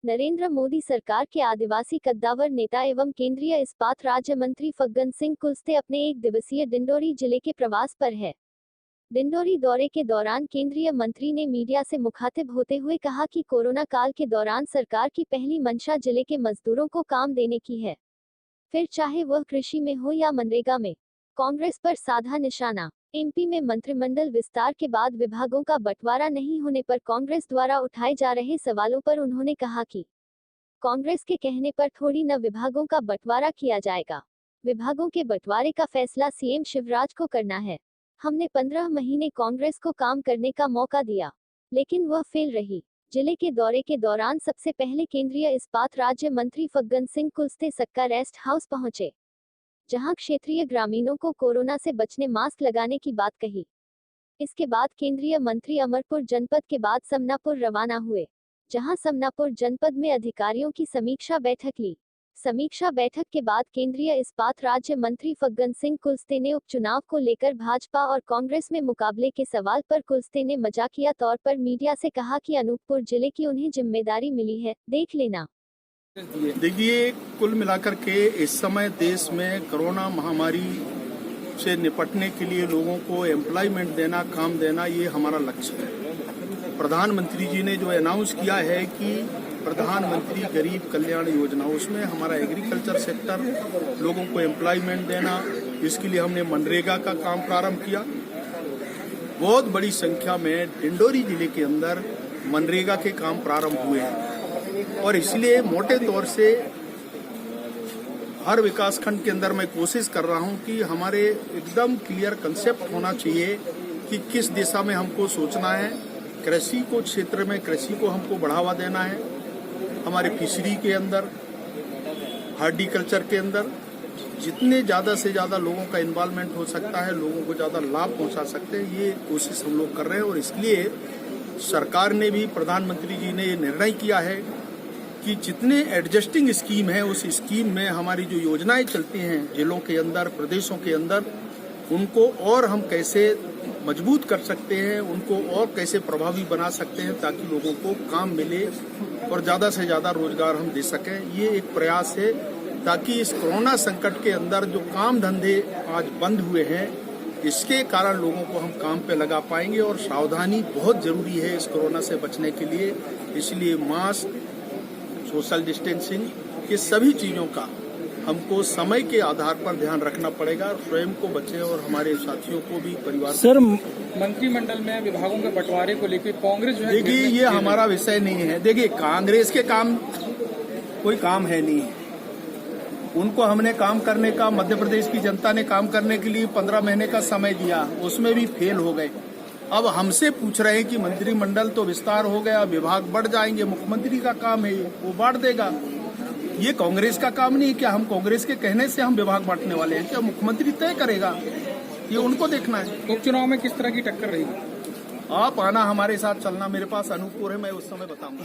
नरेंद्र मोदी सरकार के आदिवासी कद्दावर नेता एवं केंद्रीय इस्पात राज्य मंत्री फग्गन सिंह कुलस्ते अपने एक दिवसीय डिंडोरी जिले के प्रवास पर है। डिंडोरी दौरे के दौरान केंद्रीय मंत्री ने मीडिया से मुखातिब होते हुए कहा कि कोरोना काल के दौरान सरकार की पहली मंशा जिले के मजदूरों को काम देने की है, फिर चाहे वह कृषि में हो या मनरेगा में। कांग्रेस पर साधा निशाना। एमपी में मंत्रिमंडल विस्तार के बाद विभागों का बंटवारा नहीं होने पर कांग्रेस द्वारा उठाए जा रहे सवालों पर उन्होंने कहा कि कांग्रेस के कहने पर थोड़ी न विभागों का बंटवारा किया जाएगा। विभागों के बंटवारे का फैसला सीएम शिवराज को करना है। हमने 15 महीने कांग्रेस को काम करने का मौका दिया, लेकिन वह फेल रही। जिले के दौरे के दौरान सबसे पहले केंद्रीय इस्पात राज्य मंत्री फग्गन सिंह कुलस्ते सक्का रेस्ट हाउस पहुंचे, जहां क्षेत्रीय ग्रामीणों को कोरोना से बचने मास्क लगाने की बात कही। इसके बाद केंद्रीय मंत्री अमरपुर जनपद के बाद समनापुर रवाना हुए, जहां समनापुर जनपद में अधिकारियों की समीक्षा बैठक ली। समीक्षा बैठक के बाद केंद्रीय इस्पात राज्य मंत्री फग्गन सिंह कुलस्ते ने उपचुनाव को लेकर भाजपा और कांग्रेस में मुकाबले के सवाल पर कुलस्ते ने मजाकिया तौर पर मीडिया से कहा कि अनूपपुर जिले की उन्हें जिम्मेदारी मिली है, देख लेना। देखिए, कुल मिलाकर के इस समय देश में कोरोना महामारी से निपटने के लिए लोगों को एम्प्लॉयमेंट देना, काम देना, ये हमारा लक्ष्य है। प्रधानमंत्री जी ने जो अनाउंस किया है कि प्रधानमंत्री गरीब कल्याण योजना, उसमें हमारा एग्रीकल्चर सेक्टर, लोगों को एम्प्लॉयमेंट देना, इसके लिए हमने मनरेगा का काम प्रारंभ किया। बहुत बड़ी संख्या में डिंडोरी जिले के अंदर मनरेगा के काम प्रारंभ हुए हैं और इसलिए मोटे तौर से हर विकास खंड के अंदर मैं कोशिश कर रहा हूं कि हमारे एकदम क्लियर कंसेप्ट होना चाहिए कि किस दिशा में हमको सोचना है। कृषि को क्षेत्र में कृषि को हमको बढ़ावा देना है, हमारे फिशरी के अंदर, हॉर्टिकल्चर के अंदर जितने ज़्यादा से ज़्यादा लोगों का इन्वॉल्वमेंट हो सकता है, लोगों को ज़्यादा लाभ पहुंचा सकते हैं, ये कोशिश हम लोग कर रहे हैं। और इसलिए सरकार ने भी, प्रधानमंत्री जी ने ये निर्णय किया है कि जितने एडजस्टिंग स्कीम है, उस स्कीम में हमारी जो योजनाएं चलती हैं जिलों के अंदर, प्रदेशों के अंदर, उनको और हम कैसे मजबूत कर सकते हैं, उनको और कैसे प्रभावी बना सकते हैं ताकि लोगों को काम मिले और ज़्यादा से ज़्यादा रोजगार हम दे सकें। ये एक प्रयास है ताकि इस कोरोना संकट के अंदर जो काम धंधे आज बंद हुए हैं, इसके कारण लोगों को हम काम पे लगा पाएंगे। और सावधानी बहुत जरूरी है इस कोरोना से बचने के लिए, इसलिए मास्क, सोशल डिस्टेंसिंग, ये सभी चीज़ों का हमको समय के आधार पर ध्यान रखना पड़ेगा। स्वयं को बचे और हमारे साथियों को भी, परिवार। सर, मंत्रिमंडल में विभागों के बंटवारे को लेकर कांग्रेस जो है, देखिए, ये हमारा विषय नहीं है। देखिए, कांग्रेस के काम कोई काम है नहीं, उनको हमने काम करने का, मध्य प्रदेश की जनता ने काम करने के लिए 15 महीने का समय दिया, उसमें भी फेल हो गए। अब हमसे पूछ रहे हैं कि मंत्रिमंडल तो विस्तार हो गया, विभाग बढ़ जाएंगे, मुख्यमंत्री का काम है, वो बांट देगा। ये कांग्रेस का काम नहीं है। क्या हम कांग्रेस के कहने से हम विभाग बांटने वाले हैं? क्या मुख्यमंत्री तय करेगा? ये उनको देखना है। उपचुनाव में किस तरह की टक्कर रहेगी? आप आना, हमारे साथ चलना, मेरे पास अनूपपुर है, मैं उस समय बताऊंगा।